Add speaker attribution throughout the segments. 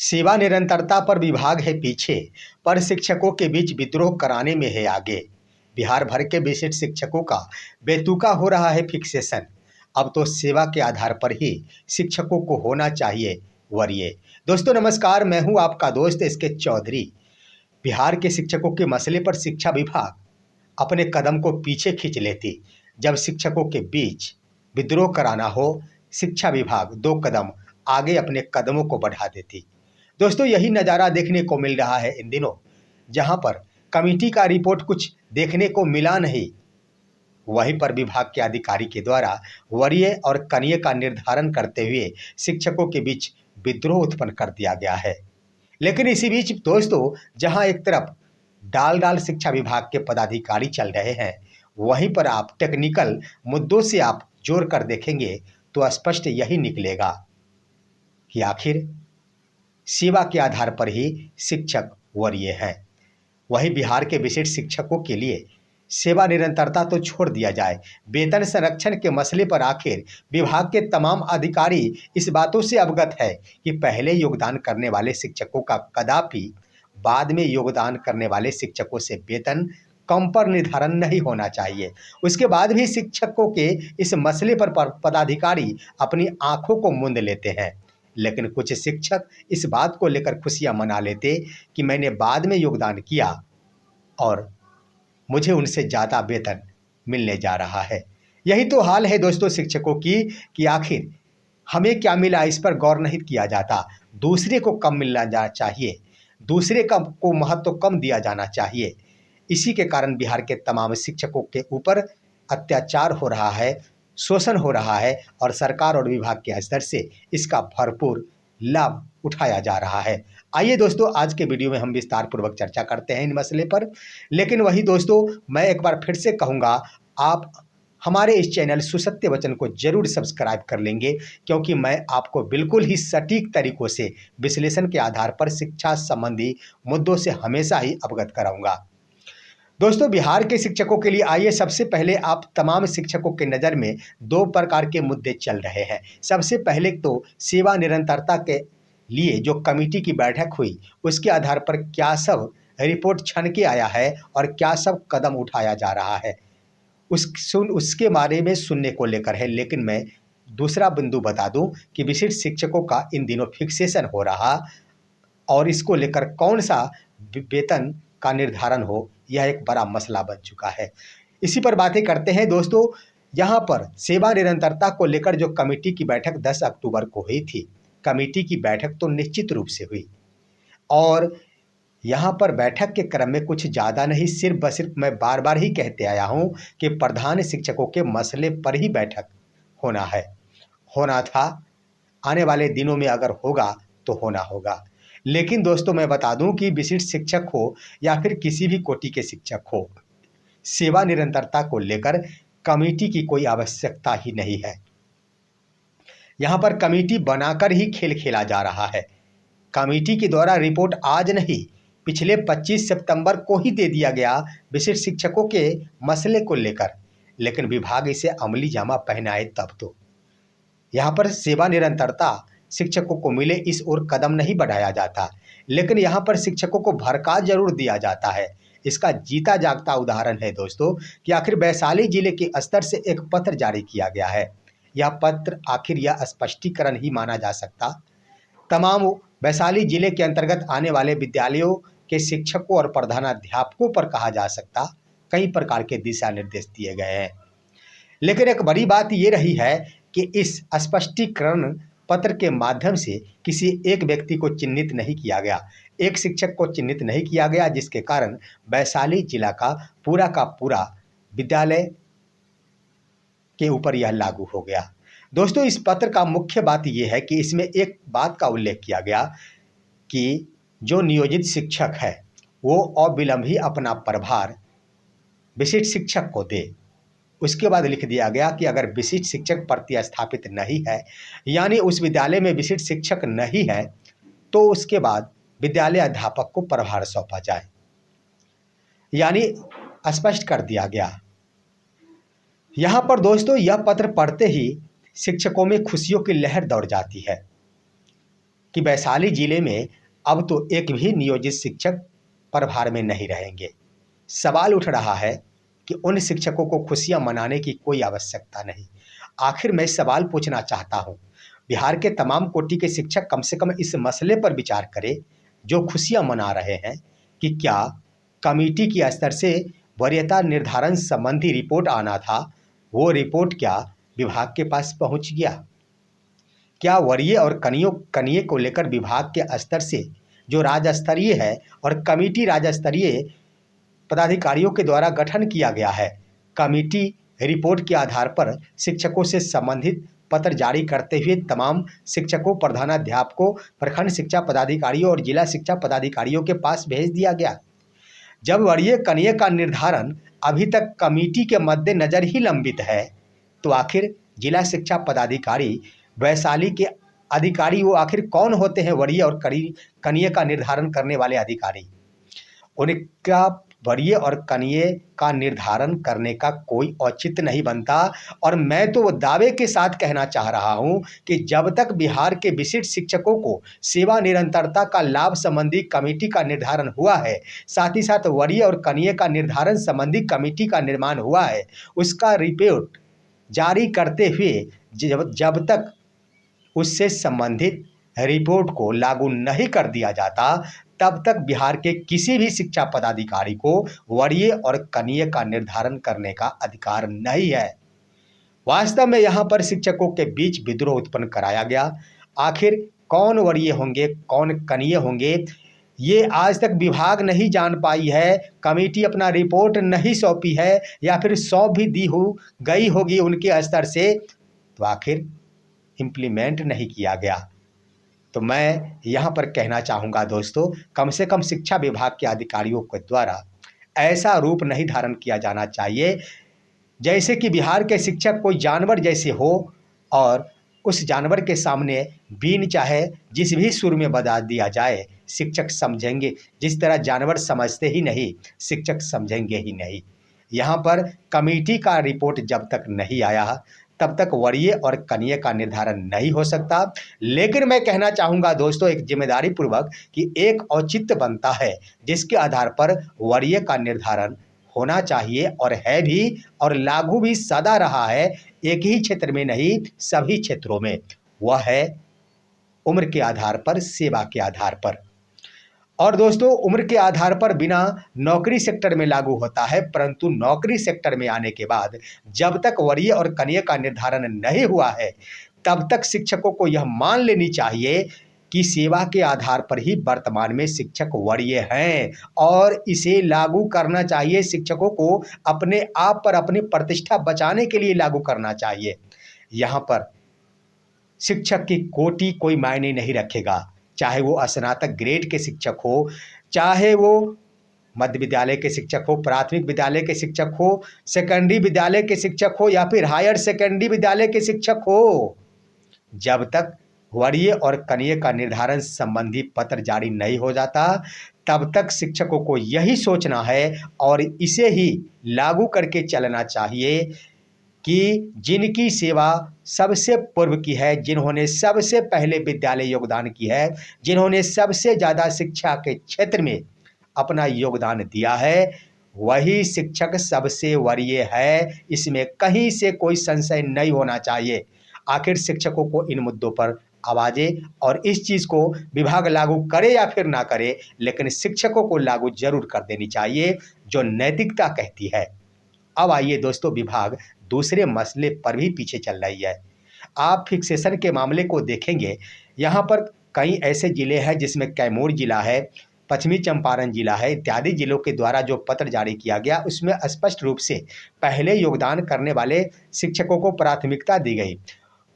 Speaker 1: सेवा निरंतरता पर विभाग है पीछे, पर शिक्षकों के बीच विद्रोह कराने में है आगे। बिहार भर के विशिष्ट शिक्षकों का बेतुका हो रहा है फिक्सेशन। अब तो सेवा के आधार पर ही शिक्षकों को होना चाहिए वरीय। दोस्तों नमस्कार, मैं हूं आपका दोस्त एस के चौधरी। बिहार के शिक्षकों के मसले पर शिक्षा विभाग अपने कदम को पीछे खींच लेती। जब शिक्षकों के बीच विद्रोह कराना हो, शिक्षा विभाग 2 कदम आगे अपने कदमों को बढ़ा देती। दोस्तों यही नज़ारा देखने को मिल रहा है इन दिनों, जहां पर कमेटी का रिपोर्ट कुछ देखने को मिला नहीं, वहीं पर विभाग के अधिकारी के द्वारा वरीय और कनीय का निर्धारण करते हुए शिक्षकों के बीच विद्रोह उत्पन्न कर दिया गया है। लेकिन इसी बीच दोस्तों, जहां एक तरफ डाल डाल शिक्षा विभाग के पदाधिकारी चल रहे हैं, वहीं पर आप टेक्निकल मुद्दों से आप जोड़ कर देखेंगे तो स्पष्ट यही निकलेगा कि आखिर सेवा के आधार पर ही शिक्षक वरीय हैं। वहीं बिहार के विशिष्ट शिक्षकों के लिए सेवा निरंतरता तो छोड़ दिया जाए, वेतन संरक्षण के मसले पर आखिर विभाग के तमाम अधिकारी इस बातों से अवगत है कि पहले योगदान करने वाले शिक्षकों का कदापि बाद में योगदान करने वाले शिक्षकों से वेतन कम पर निर्धारण नहीं होना चाहिए। उसके बाद भी शिक्षकों के इस मसले पर पदाधिकारी अपनी आंखों को मूंद लेते हैं। लेकिन कुछ शिक्षक इस बात को लेकर खुशियां मना लेते कि मैंने बाद में योगदान किया और मुझे उनसे ज़्यादा वेतन मिलने जा रहा है। यही तो हाल है दोस्तों शिक्षकों की कि आखिर हमें क्या मिला इस पर गौर नहीं किया जाता। दूसरे को कम मिलना चाहिए, दूसरे का को महत्व कम दिया जाना चाहिए। इसी के कारण बिहार के तमाम शिक्षकों के ऊपर अत्याचार हो रहा है, शोषण हो रहा है और सरकार और विभाग के स्तर से इसका भरपूर लाभ उठाया जा रहा है। आइए दोस्तों, आज के वीडियो में हम विस्तार पूर्वक चर्चा करते हैं इन मसले पर। लेकिन वही दोस्तों, मैं एक बार फिर से कहूँगा, आप हमारे इस चैनल सुसत्य वचन को जरूर सब्सक्राइब कर लेंगे, क्योंकि मैं आपको बिल्कुल ही सटीक तरीकों से विश्लेषण के आधार पर शिक्षा संबंधी मुद्दों से हमेशा ही अवगत कराऊंगा। दोस्तों बिहार के शिक्षकों के लिए आइए सबसे पहले आप तमाम शिक्षकों के नज़र में 2 प्रकार के मुद्दे चल रहे हैं। सबसे पहले तो सेवा निरंतरता के लिए जो कमेटी की बैठक हुई, उसके आधार पर क्या सब रिपोर्ट छन के आया है और क्या सब कदम उठाया जा रहा है, उसके बारे में सुनने को लेकर है। लेकिन मैं दूसरा बिंदु बता दूं कि विशिष्ट शिक्षकों का इन दिनों फिक्सेशन हो रहा और इसको लेकर कौन सा वेतन का निर्धारण हो, यह एक बड़ा मसला बन चुका है। इसी पर बातें करते हैं दोस्तों। यहाँ पर सेवा निरंतरता को लेकर जो कमेटी की बैठक 10 अक्टूबर को हुई थी, कमेटी की बैठक तो निश्चित रूप से हुई और यहाँ पर बैठक के क्रम में कुछ ज़्यादा नहीं, सिर्फ बसिर्फ मैं बार बार ही कहते आया हूँ कि प्रधान शिक्षकों के मसले पर ही बैठक होना था। आने वाले दिनों में अगर होगा तो होना होगा। लेकिन दोस्तों मैं बता दूं कि विशिष्ट शिक्षक हो या फिर किसी भी कोटि के शिक्षक हो, सेवा निरंतरता को लेकर कमेटी की कोई आवश्यकता ही नहीं है। यहाँ पर कमेटी बनाकर ही खेल खेला जा रहा है। कमेटी के द्वारा रिपोर्ट आज नहीं, पिछले 25 सितंबर को ही दे दिया गया विशिष्ट शिक्षकों के मसले को लेकर, लेकिन विभाग इसे अमली जामा पहनाए तब तो। यहाँ पर सेवा निरंतरता शिक्षकों को मिले इस ओर कदम नहीं बढ़ाया जाता, लेकिन यहाँ पर शिक्षकों को भड़का जरूर दिया जाता है। इसका जीता जागता उदाहरण है दोस्तों कि आखिर वैशाली जिले के स्तर से एक पत्र जारी किया गया है। यह पत्र आखिर यह स्पष्टीकरण ही माना जा सकता, तमाम वैशाली जिले के अंतर्गत आने वाले विद्यालयों के शिक्षकों और प्रधानाध्यापकों पर कहा जा सकता कई प्रकार के दिशा निर्देश दिए गए हैं। लेकिन एक बड़ी बात ये रही है कि इस स्पष्टीकरण पत्र के माध्यम से किसी एक व्यक्ति को चिन्हित नहीं किया गया, एक शिक्षक को चिन्हित नहीं किया गया, जिसके कारण वैशाली जिला का पूरा विद्यालय के ऊपर यह लागू हो गया। दोस्तों इस पत्र का मुख्य बात यह है कि इसमें एक बात का उल्लेख किया गया कि जो नियोजित शिक्षक है वो अविलंब ही अपना प्रभार विशिष्ट शिक्षक को दे। उसके बाद लिख दिया गया कि अगर विशिष्ट शिक्षक प्रतिस्थापित नहीं है, यानी उस विद्यालय में विशिष्ट शिक्षक नहीं है, तो उसके बाद विद्यालय अध्यापक को प्रभार सौंपा जाए। यानी स्पष्ट कर दिया गया। यहाँ पर दोस्तों यह पत्र पढ़ते ही शिक्षकों में खुशियों की लहर दौड़ जाती है। कि वैशाली जिले में अब तो एक भी नियोजित शिक्षक प्रभार में नहीं रहेंगे। सवाल उठ रहा है कि उन शिक्षकों को खुशियां मनाने की कोई आवश्यकता नहीं। आखिर मैं सवाल पूछना चाहता हूं, बिहार के तमाम कोटि के शिक्षक कम से कम इस मसले पर विचार करें जो खुशियां मना रहे हैं कि क्या कमेटी के स्तर से वरीयता निर्धारण संबंधी रिपोर्ट आना था, वो रिपोर्ट क्या विभाग के पास पहुंच गया? क्या वरीय और कनीय को लेकर विभाग के स्तर से जो राज्य स्तरीय है और कमेटी राज्य स्तरीय पदाधिकारियों के द्वारा गठन किया गया है, कमेटी रिपोर्ट के आधार पर शिक्षकों से संबंधित पत्र जारी करते हुए तमाम शिक्षकों, प्रधानाध्यापकों, प्रखंड शिक्षा पदाधिकारियों और जिला शिक्षा पदाधिकारियों के पास भेज दिया गया। जब वरीय कनीय का निर्धारण अभी तक कमेटी के मद्देनजर ही लंबित है, तो आखिर जिला शिक्षा पदाधिकारी वैशाली के अधिकारी वो आखिर कौन होते हैं? वरीय और कनीय का निर्धारण करने वाले अधिकारी, उनका वरीय और कनीय का निर्धारण करने का कोई औचित्य नहीं बनता। और मैं तो दावे के साथ कहना चाह रहा हूं कि जब तक बिहार के विशिष्ट शिक्षकों को सेवा निरंतरता का लाभ संबंधी कमेटी का निर्धारण हुआ है, साथ ही साथ वरीय और कनीय का निर्धारण संबंधी कमेटी का निर्माण हुआ है, उसका रिपोर्ट जारी करते हुए जब तक उससे संबंधित रिपोर्ट को लागू नहीं कर दिया जाता, तब तक बिहार के किसी भी शिक्षा पदाधिकारी को वरीय और कनीय का निर्धारण करने का अधिकार नहीं है। वास्तव में यहाँ पर शिक्षकों के बीच विद्रोह उत्पन्न कराया गया। आखिर कौन वरीय होंगे, कौन कनीय होंगे, ये आज तक विभाग नहीं जान पाई है। कमेटी अपना रिपोर्ट नहीं सौंपी है, या फिर सौंप भी दी हो गई होगी उनके स्तर से, तो आखिर इम्प्लीमेंट नहीं किया गया। तो मैं यहाँ पर कहना चाहूँगा दोस्तों, कम से कम शिक्षा विभाग के अधिकारियों के द्वारा ऐसा रूप नहीं धारण किया जाना चाहिए जैसे कि बिहार के शिक्षक कोई जानवर जैसे हो, और उस जानवर के सामने बीन चाहे जिस भी सुर में बजा दिया जाए, शिक्षक समझेंगे। जिस तरह जानवर समझते ही नहीं, शिक्षक समझेंगे ही नहीं। यहाँ पर कमेटी का रिपोर्ट जब तक नहीं आया, तब तक वरीय और कनीय का निर्धारण नहीं हो सकता। लेकिन मैं कहना चाहूँगा दोस्तों एक जिम्मेदारी पूर्वक कि एक औचित्य बनता है जिसके आधार पर वरीय का निर्धारण होना चाहिए, और है भी, और लागू भी सदा रहा है, एक ही क्षेत्र में नहीं सभी क्षेत्रों में। वह है उम्र के आधार पर, सेवा के आधार पर। और दोस्तों उम्र के आधार पर बिना नौकरी सेक्टर में लागू होता है, परंतु नौकरी सेक्टर में आने के बाद जब तक वरीय और कनीय का निर्धारण नहीं हुआ है, तब तक शिक्षकों को यह मान लेनी चाहिए कि सेवा के आधार पर ही वर्तमान में शिक्षक वरीय हैं, और इसे लागू करना चाहिए। शिक्षकों को अपने आप पर अपनी प्रतिष्ठा बचाने के लिए लागू करना चाहिए। यहाँ पर शिक्षक की कोटि कोई मायने नहीं रखेगा, चाहे वो स्नातक ग्रेड के शिक्षक हो, चाहे वो मध्य विद्यालय के शिक्षक हो, प्राथमिक विद्यालय के शिक्षक हो, सेकेंडरी विद्यालय के शिक्षक हो, या फिर हायर सेकेंडरी विद्यालय के शिक्षक हो। जब तक वरीय और कनीय का निर्धारण संबंधी पत्र जारी नहीं हो जाता, तब तक शिक्षकों को यही सोचना है और इसे ही लागू करके चलना चाहिए कि जिनकी सेवा सबसे पूर्व की है, जिन्होंने सबसे पहले विद्यालय योगदान की है, जिन्होंने सबसे ज़्यादा शिक्षा के क्षेत्र में अपना योगदान दिया है, वही शिक्षक सबसे वरीय है। इसमें कहीं से कोई संशय नहीं होना चाहिए। आखिर शिक्षकों को इन मुद्दों पर आवाज़ें, और इस चीज़ को विभाग लागू करे या फिर ना करे, लेकिन शिक्षकों को लागू जरूर कर देनी चाहिए जो नैतिकता कहती है। अब आइए दोस्तों, विभाग दूसरे मसले पर भी पीछे चल रही है। आप फिक्सेशन के मामले को देखेंगे, यहाँ पर कई ऐसे ज़िले हैं जिसमें कैमूर जिला है, पश्चिमी चंपारण जिला है, इत्यादि जिलों के द्वारा जो पत्र जारी किया गया उसमें स्पष्ट रूप से पहले योगदान करने वाले शिक्षकों को प्राथमिकता दी गई।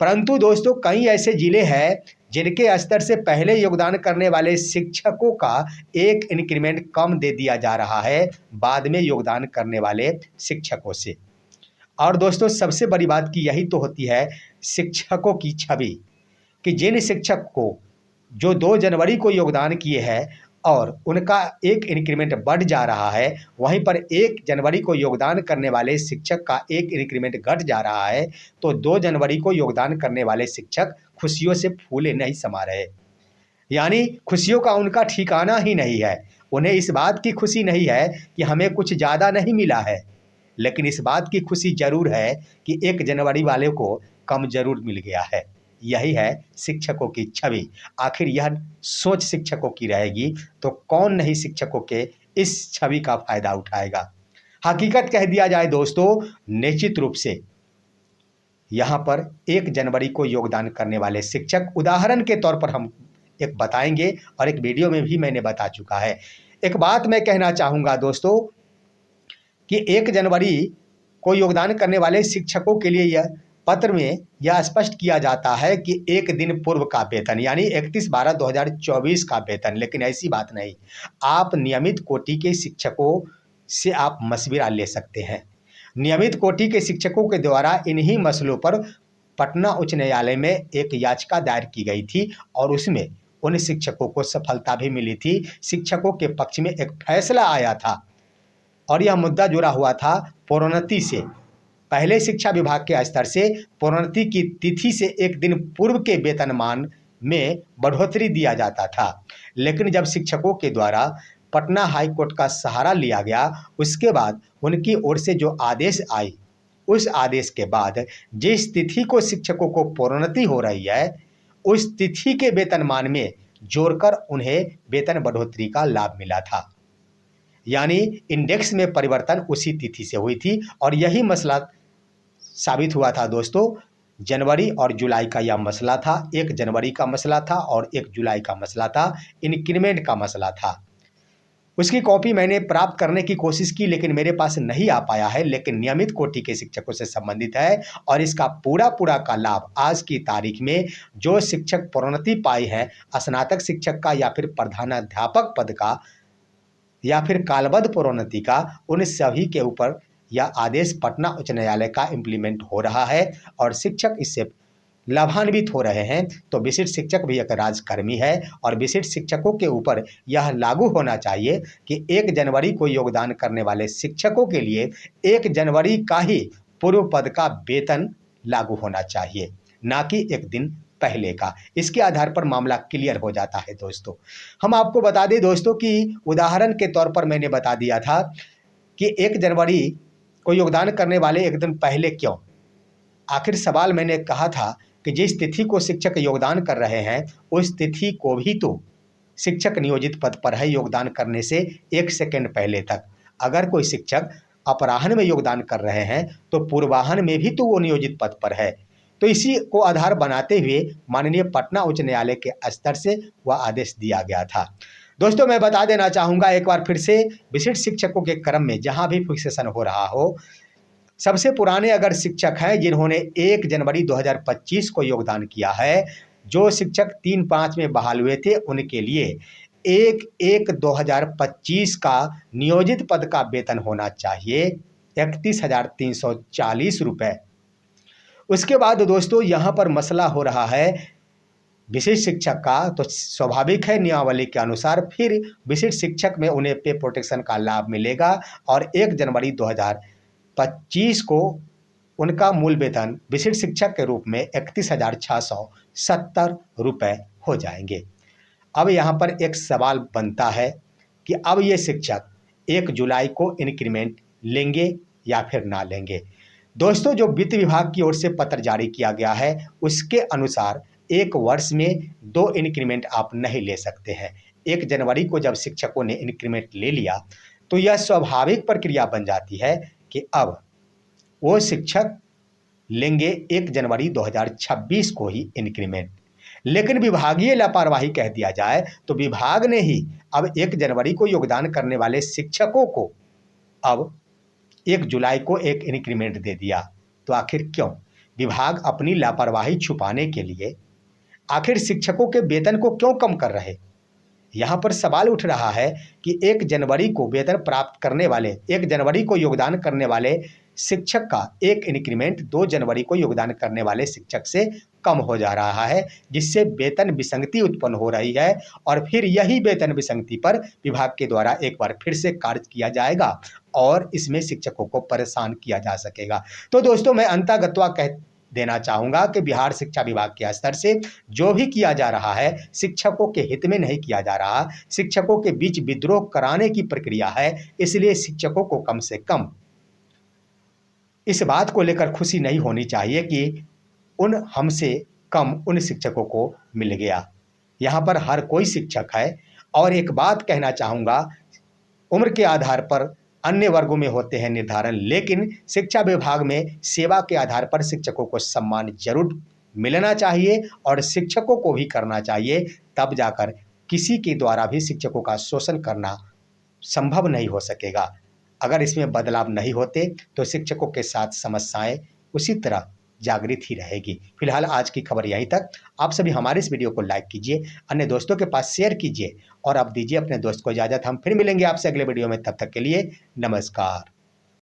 Speaker 1: परंतु दोस्तों कई ऐसे ज़िले हैं जिनके स्तर से पहले योगदान करने वाले शिक्षकों का एक इंक्रीमेंट कम दे दिया जा रहा है बाद में योगदान करने वाले शिक्षकों से। और दोस्तों सबसे बड़ी बात की यही तो होती है शिक्षकों की छवि, कि जिन शिक्षक को जो 2 जनवरी को योगदान किए हैं और उनका एक इंक्रीमेंट बढ़ जा रहा है, वहीं पर 1 जनवरी को योगदान करने वाले शिक्षक का एक इंक्रीमेंट घट जा रहा है, तो 2 जनवरी को योगदान करने वाले शिक्षक खुशियों से फूले नहीं समा रहे। यानी खुशियों का उनका ठिकाना ही नहीं है। उन्हें इस बात की खुशी नहीं है कि हमें कुछ ज़्यादा नहीं मिला है, लेकिन इस बात की खुशी ज़रूर है कि 1 जनवरी वाले को कम ज़रूर मिल गया है। यही है शिक्षकों की छवि। आखिर यह सोच शिक्षकों की रहेगी तो कौन नहीं शिक्षकों के इस छवि का फ़ायदा उठाएगा। हकीकत कह दिया जाए दोस्तों, निश्चित रूप से यहाँ पर 1 जनवरी को योगदान करने वाले शिक्षक उदाहरण के तौर पर हम एक बताएंगे और एक वीडियो में भी मैंने बता चुका है। एक बात मैं कहना चाहूँगा दोस्तों कि 1 जनवरी को योगदान करने वाले शिक्षकों के लिए यह पत्र में यह स्पष्ट किया जाता है कि 1 दिन पूर्व का वेतन यानी 31/12/2024 का वेतन, लेकिन ऐसी बात नहीं। आप नियमित कोटि के शिक्षकों से आप मशविरा ले सकते हैं। नियमित कोटि के शिक्षकों के द्वारा इन्हीं मसलों पर पटना उच्च न्यायालय में एक याचिका दायर की गई थी और उसमें उन शिक्षकों को सफलता भी मिली थी। शिक्षकों के पक्ष में एक फैसला आया था और यह मुद्दा जुड़ा हुआ था प्रोन्नति से। पहले शिक्षा विभाग के स्तर से प्रोन्नति की तिथि से 1 दिन पूर्व के वेतनमान में बढ़ोतरी दिया जाता था, लेकिन जब शिक्षकों के द्वारा पटना हाई कोर्ट का सहारा लिया गया, उसके बाद उनकी ओर से जो आदेश आई, उस आदेश के बाद जिस तिथि को शिक्षकों को प्रोन्नति हो रही है, उस तिथि के वेतनमान में जोड़कर उन्हें वेतन बढ़ोतरी का लाभ मिला था। यानी इंडेक्स में परिवर्तन उसी तिथि से हुई थी और यही मसला साबित हुआ था दोस्तों। जनवरी और जुलाई का यह मसला था, 1 जनवरी का मसला था और 1 जुलाई का मसला था, इंक्रीमेंट का मसला था। उसकी कॉपी मैंने प्राप्त करने की कोशिश की लेकिन मेरे पास नहीं आ पाया है, लेकिन नियमित कोटि के शिक्षकों से संबंधित है और इसका पूरा का लाभ आज की तारीख में जो शिक्षक प्रोन्नति पाई है, स्नातक शिक्षक का या फिर प्रधानाध्यापक पद का या फिर कालबद्ध प्रोन्नति का, उन सभी के ऊपर यह आदेश पटना उच्च न्यायालय का इम्प्लीमेंट हो रहा है और शिक्षक इससे लाभान्वित हो रहे हैं। तो विशिष्ट शिक्षक भी एक राजकर्मी है और विशिष्ट शिक्षकों के ऊपर यह लागू होना चाहिए कि 1 जनवरी को योगदान करने वाले शिक्षकों के लिए 1 जनवरी का ही पूर्व पद का वेतन लागू होना चाहिए, ना कि 1 दिन पहले का। इसके आधार पर मामला क्लियर हो जाता है दोस्तों। हम आपको बता दें दोस्तों कि उदाहरण के तौर पर मैंने बता दिया था कि 1 जनवरी को योगदान करने वाले 1 दिन पहले क्यों। आखिर सवाल मैंने कहा था कि जिस तिथि को शिक्षक योगदान कर रहे हैं, उस तिथि को भी तो शिक्षक नियोजित पद पर है योगदान करने से 1 सेकंड पहले तक। अगर कोई शिक्षक अपराह्न में योगदान कर रहे हैं तो पूर्वाह्न में भी तो वो नियोजित पद पर है। तो इसी को आधार बनाते हुए माननीय पटना उच्च न्यायालय के स्तर से वह आदेश दिया गया था। दोस्तों मैं बता देना चाहूँगा एक बार फिर से, विशिष्ट शिक्षकों के क्रम में जहाँ भी फिक्सेशन हो रहा हो, सबसे पुराने अगर शिक्षक हैं जिन्होंने 1 जनवरी 2025 को योगदान किया है, जो शिक्षक 3/5 में बहाल हुए थे, उनके लिए 1/1/2025 का नियोजित पद का वेतन होना चाहिए 31,340 रुपये। उसके बाद दोस्तों यहाँ पर मसला हो रहा है विशिष्ट शिक्षक का, तो स्वाभाविक है नियमावली के अनुसार फिर विशिष्ट शिक्षक में उन्हें पे प्रोटेक्शन का लाभ मिलेगा और 1 जनवरी 2025 को उनका मूल वेतन विशिष्ट शिक्षक के रूप में 31,670 रुपये हो जाएंगे। अब यहाँ पर एक सवाल बनता है कि अब ये शिक्षक 1 जुलाई को इंक्रीमेंट लेंगे या फिर ना लेंगे। दोस्तों जो वित्त विभाग की ओर से पत्र जारी किया गया है, उसके अनुसार 1 वर्ष में 2 इंक्रीमेंट आप नहीं ले सकते हैं। 1 जनवरी को जब शिक्षकों ने इंक्रीमेंट ले लिया तो यह स्वाभाविक प्रक्रिया बन जाती है कि अब वो शिक्षक लेंगे 1 जनवरी 2026 को ही इंक्रीमेंट। लेकिन विभागीय लापरवाही कह दिया जाए तो विभाग ने ही अब 1 जनवरी को योगदान करने वाले शिक्षकों को अब 1 जुलाई को एक इंक्रीमेंट दे दिया। तो आखिर क्यों? विभाग अपनी लापरवाही छुपाने के लिए आखिर शिक्षकों के वेतन को क्यों कम कर रहे? यहाँ पर सवाल उठ रहा है कि 1 जनवरी को वेतन प्राप्त करने वाले, 1 जनवरी को योगदान करने वाले शिक्षक का एक इंक्रीमेंट 2 जनवरी को योगदान करने वाले शिक्षक से कम हो जा रहा है, जिससे वेतन विसंगति उत्पन्न हो रही है और फिर यही वेतन विसंगति पर विभाग के द्वारा एक बार फिर से कार्य किया जाएगा और इसमें शिक्षकों को परेशान किया जा सकेगा। तो दोस्तों मैं अंततः कह देना चाहूँगा कि बिहार शिक्षा विभाग के स्तर से जो भी किया जा रहा है शिक्षकों के हित में नहीं किया जा रहा। शिक्षकों के बीच विद्रोह कराने की प्रक्रिया है, इसलिए शिक्षकों को कम से कम इस बात को लेकर खुशी नहीं होनी चाहिए कि हमसे कम उन शिक्षकों को मिल गया। यहाँ पर हर कोई शिक्षक है। और एक बात कहना चाहूँगा, उम्र के आधार पर अन्य वर्गों में होते हैं निर्धारण, लेकिन शिक्षा विभाग में सेवा के आधार पर शिक्षकों को सम्मान जरूर मिलना चाहिए और शिक्षकों को भी करना चाहिए। तब जाकर किसी के द्वारा भी शिक्षकों का शोषण करना संभव नहीं हो सकेगा। अगर इसमें बदलाव नहीं होते तो शिक्षकों के साथ समस्याएं उसी तरह जागृत ही रहेगी। फिलहाल आज की खबर यहीं तक। आप सभी हमारे इस वीडियो को लाइक कीजिए, अन्य दोस्तों के पास शेयर कीजिए और अब दीजिए अपने दोस्त को इजाज़त। हम फिर मिलेंगे आपसे अगले वीडियो में, तब तक के लिए नमस्कार।